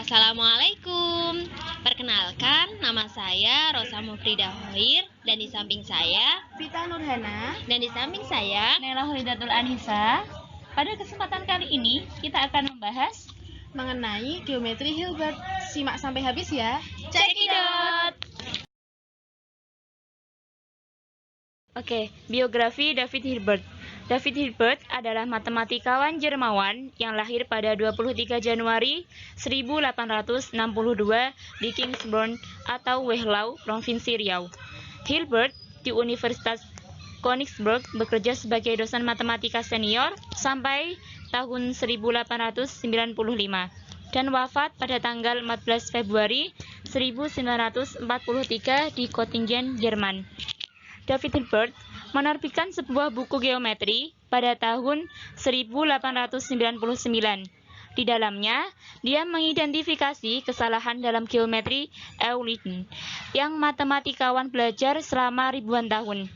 Assalamualaikum. Perkenalkan, nama saya Rosa Mufridah Hoir, dan di samping saya Vita Nurhana, dan di samping saya Nela Holidatul Anissa. Pada kesempatan kali ini kita akan membahas mengenai geometri Hilbert. Simak sampai habis ya. Cekidot. Oke, biografi David Hilbert. David Hilbert adalah matematikawan Jerman yang lahir pada 23 Januari 1862 di Kingsburn atau Wehlau, Provinsi Riau. Hilbert di Universitas Königsberg bekerja sebagai dosen matematika senior sampai tahun 1895 dan wafat pada tanggal 14 Februari 1943 di Göttingen, Jerman. David Hilbert menerbitkan sebuah buku geometri pada tahun 1899. Di dalamnya, dia mengidentifikasi kesalahan dalam geometri Euclid yang matematikawan belajar selama ribuan tahun.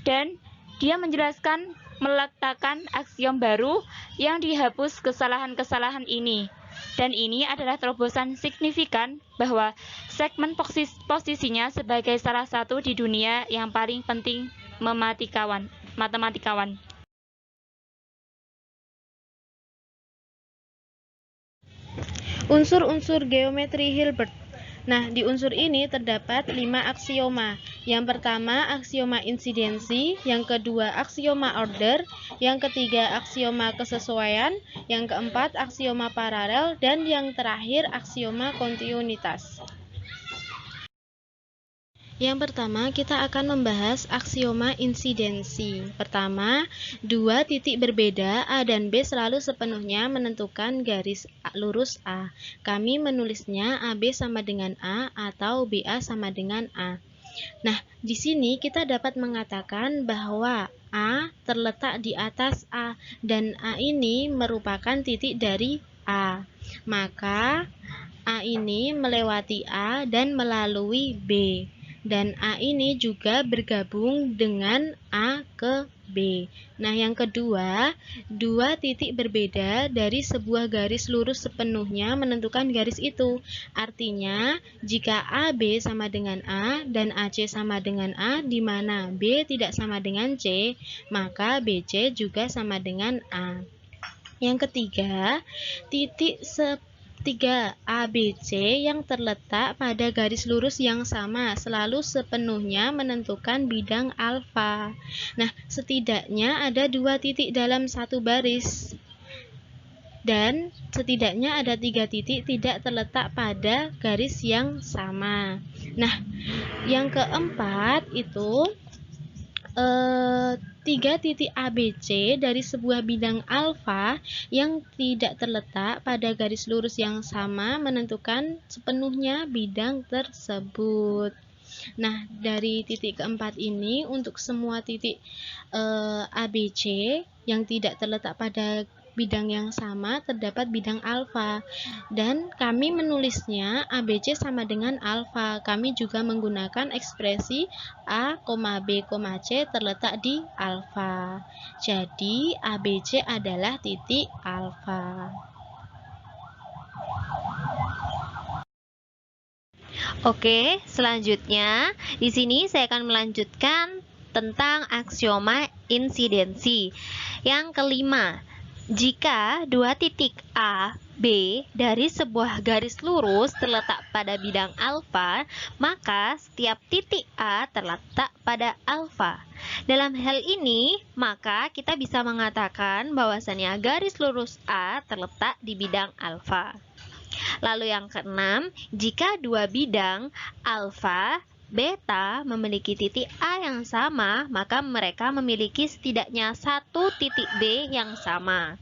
Dan dia menjelaskan meletakkan aksiom baru yang dihapus kesalahan-kesalahan ini. Dan ini adalah terobosan signifikan bahwa segmen posisinya sebagai salah satu di dunia yang paling penting matematikawan. Unsur-unsur geometri Hilbert. Nah, di unsur ini terdapat 5 aksioma. Yang pertama, aksioma insidensi. Yang kedua, aksioma order. Yang ketiga, aksioma kesesuaian. Yang keempat, aksioma paralel. Dan yang terakhir, aksioma kontinuitas. Yang pertama, kita akan membahas aksioma insidensi. Pertama, dua titik berbeda A dan B selalu sepenuhnya menentukan garis lurus A. Kami menulisnya AB sama dengan A atau BA sama dengan A. Nah, di sini kita dapat mengatakan bahwa A terletak di atas A dan A ini merupakan titik dari A. Maka A ini melewati A dan melalui B. Dan A ini juga bergabung dengan A ke B. Nah, yang kedua, dua titik berbeda dari sebuah garis lurus sepenuhnya menentukan garis itu. Artinya, jika AB sama dengan A dan AC sama dengan A, di mana B tidak sama dengan C, maka BC juga sama dengan A. Yang ketiga, titik tiga ABC yang terletak pada garis lurus yang sama selalu sepenuhnya menentukan bidang alfa. Nah, setidaknya ada dua titik dalam satu baris dan setidaknya ada 3 titik tidak terletak pada garis yang sama. Nah, yang keempat itu 3 titik ABC dari sebuah bidang alfa yang tidak terletak pada garis lurus yang sama menentukan sepenuhnya bidang tersebut. Nah, dari titik keempat ini untuk semua titik ABC yang tidak terletak pada bidang yang sama terdapat bidang alfa, dan kami menulisnya ABC sama dengan alfa. Kami juga menggunakan ekspresi A, B, C terletak di alfa. Jadi ABC adalah titik alfa. Oke, selanjutnya di sini saya akan melanjutkan tentang aksioma insidensi. Yang kelima, jika dua titik A, B dari sebuah garis lurus terletak pada bidang alfa, maka setiap titik A terletak pada alfa. Dalam hal ini, maka kita bisa mengatakan bahwasannya garis lurus A terletak di bidang alfa. Lalu yang keenam, jika dua bidang alfa, beta memiliki titik A yang sama, maka mereka memiliki setidaknya satu titik B yang sama.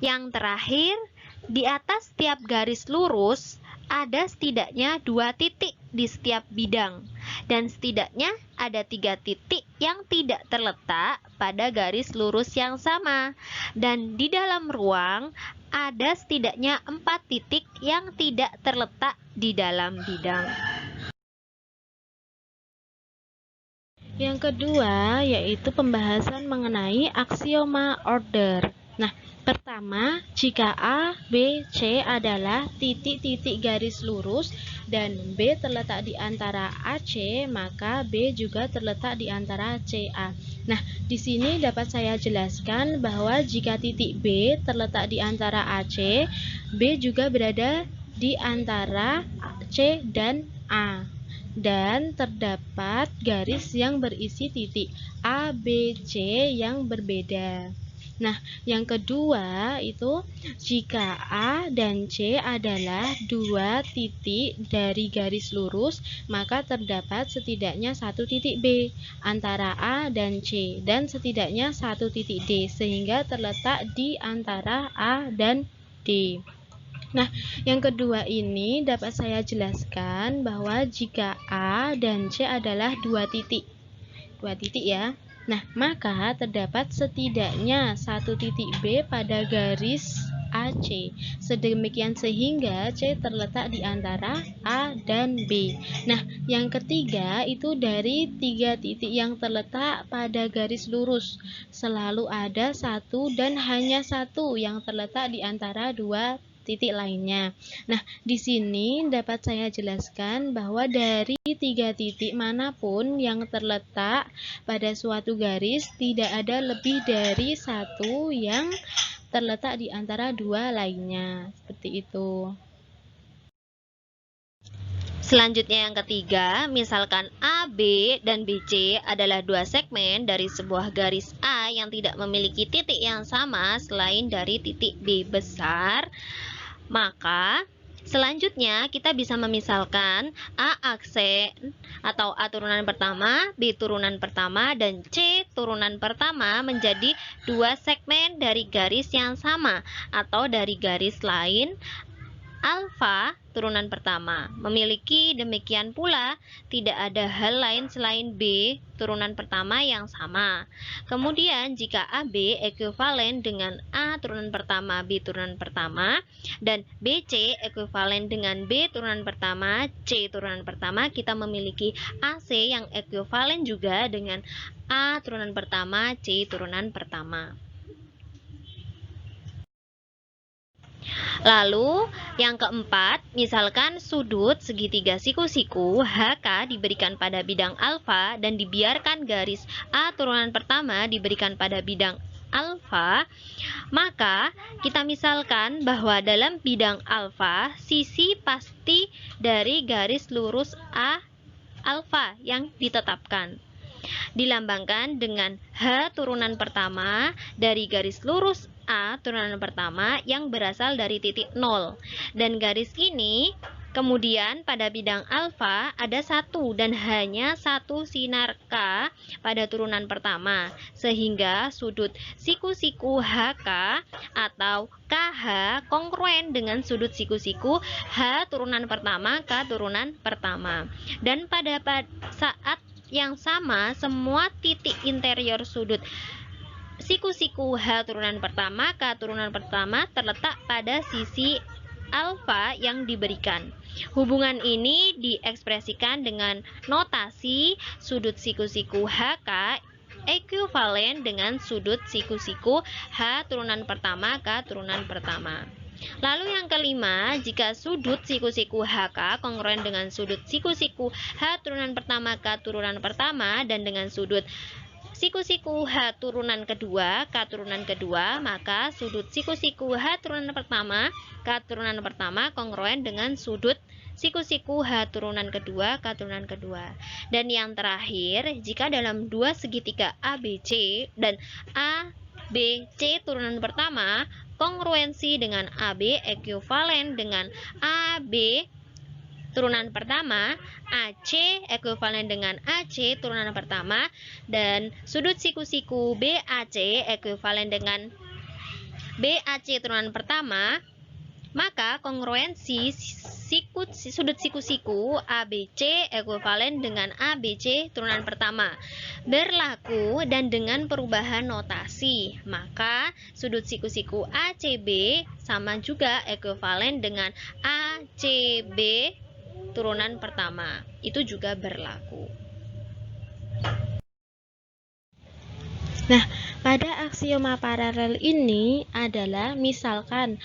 Yang terakhir, di atas setiap garis lurus ada setidaknya 2 titik di setiap bidang, dan setidaknya ada 3 titik yang tidak terletak pada garis lurus yang sama, dan di dalam ruang ada setidaknya 4 titik yang tidak terletak di dalam bidang. Yang kedua yaitu pembahasan mengenai aksioma order. Nah, Pertama, jika A, B, C adalah titik-titik garis lurus dan B terletak di antara AC, maka B juga terletak di antara CA. Nah, di sini dapat saya jelaskan bahwa jika titik B terletak di antara AC, B juga berada di antara C dan A. Dan terdapat garis yang berisi titik A, B, C yang berbeda. Nah, yang kedua itu jika A dan C adalah dua titik dari garis lurus, maka terdapat setidaknya satu titik B antara A dan C dan setidaknya satu titik D sehingga terletak di antara A dan D. Nah, yang kedua ini dapat saya jelaskan bahwa jika A dan C adalah dua titik ya. Nah, maka terdapat setidaknya satu titik B pada garis AC. Sedemikian sehingga C terletak di antara A dan B. Nah, yang ketiga itu dari tiga titik yang terletak pada garis lurus. Selalu ada satu dan hanya satu yang terletak di antara dua titik lainnya. Nah, di sini dapat saya jelaskan bahwa dari tiga titik manapun yang terletak pada suatu garis, tidak ada lebih dari satu yang terletak di antara dua lainnya. Seperti itu. Selanjutnya yang ketiga, misalkan A, B, dan BC adalah dua segmen dari sebuah garis A yang tidak memiliki titik yang sama selain dari titik B besar, maka selanjutnya kita bisa memisalkan A aksen atau A turunan pertama, B turunan pertama, dan C turunan pertama menjadi dua segmen dari garis yang sama atau dari garis lain alfa turunan pertama. Memiliki demikian pula tidak ada hal lain selain B turunan pertama yang sama. Kemudian jika AB ekuivalen dengan A turunan pertama B turunan pertama dan BC ekuivalen dengan B turunan pertama C turunan pertama, kita memiliki AC yang ekuivalen juga dengan A turunan pertama C turunan pertama. Lalu, yang keempat, misalkan sudut segitiga siku-siku HK diberikan pada bidang alfa dan dibiarkan garis A turunan pertama diberikan pada bidang alfa, maka kita misalkan bahwa dalam bidang alfa, sisi pasti dari garis lurus A alfa yang ditetapkan dilambangkan dengan H turunan pertama dari garis lurus A turunan pertama yang berasal dari titik 0. Dan garis ini kemudian pada bidang alfa ada satu dan hanya satu sinar K pada turunan pertama, sehingga sudut siku-siku HK atau KH kongruen dengan sudut siku-siku H turunan pertama K turunan pertama. Dan pada saat yang sama, semua titik interior sudut siku-siku H turunan pertama K turunan pertama terletak pada sisi alfa yang diberikan. Hubungan ini diekspresikan dengan notasi sudut siku-siku HK ekuivalen dengan sudut siku-siku H turunan pertama K turunan pertama. Lalu yang kelima, jika sudut siku-siku HK kongruen dengan sudut siku-siku H turunan pertama K turunan pertama dan dengan sudut siku-siku H turunan kedua K turunan kedua, maka sudut siku-siku H turunan pertama K turunan pertama kongruen dengan sudut siku-siku H turunan kedua K turunan kedua. Dan yang terakhir, jika dalam dua segitiga ABC dan ABC turunan pertama kongruensi dengan AB ekuivalen dengan AB turunan pertama, AC ekuivalen dengan AC turunan pertama, dan sudut siku-siku BAC ekuivalen dengan BAC turunan pertama, maka kongruensi sudut siku-siku ABC ekuivalen dengan ABC turunan pertama berlaku, dan dengan perubahan notasi, maka sudut siku-siku ACB sama juga ekuivalen dengan ACB turunan pertama. Itu juga berlaku. Nah, Pada aksioma paralel ini adalah misalkan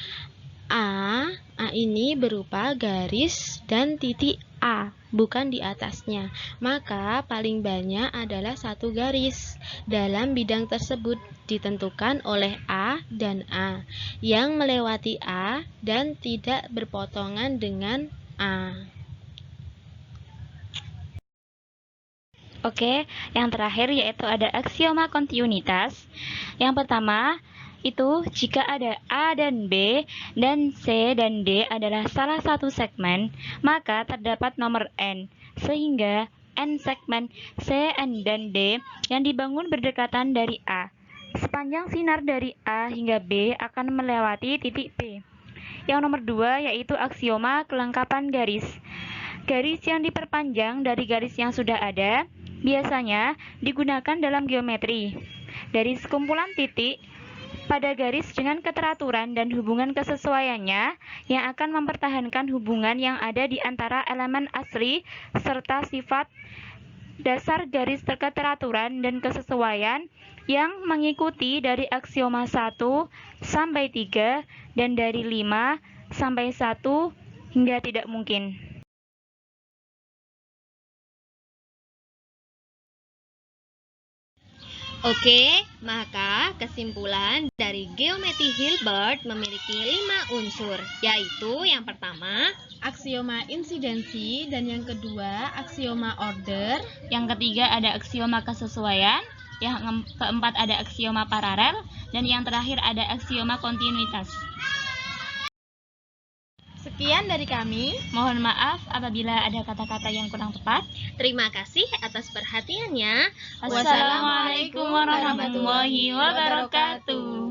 A ini berupa garis dan titik A, bukan di atasnya. Maka paling banyak adalah satu garis dalam bidang tersebut ditentukan oleh A dan A yang melewati A dan tidak berpotongan dengan A. Oke, yang terakhir yaitu ada aksioma kontinuitas. Yang pertama, itu jika ada A dan B dan C dan D adalah salah satu segmen, maka terdapat nomor N, sehingga N segmen C, N, dan D yang dibangun berdekatan dari A. Sepanjang sinar dari A hingga B akan melewati titik P. Yang nomor 2 yaitu aksioma kelengkapan garis. Garis yang diperpanjang dari garis yang sudah ada biasanya digunakan dalam geometri. Dari sekumpulan titik pada garis dengan keteraturan dan hubungan kesesuaiannya yang akan mempertahankan hubungan yang ada di antara elemen asli serta sifat dasar garis keteraturan dan kesesuaian yang mengikuti dari aksioma 1 sampai 3 dan dari 5 sampai 1 hingga tidak mungkin. Oke, maka kesimpulan dari geometri Hilbert memiliki 5 unsur, yaitu yang pertama, Aksioma insidensi, dan yang kedua aksioma order. Yang ketiga ada aksioma kesesuaian, yang keempat ada aksioma paralel, dan yang terakhir ada aksioma kontinuitas. Sekian dari kami. Mohon maaf apabila ada kata-kata yang kurang tepat. terima kasih atas perhatiannya. Wassalamualaikum warahmatullahi wabarakatuh.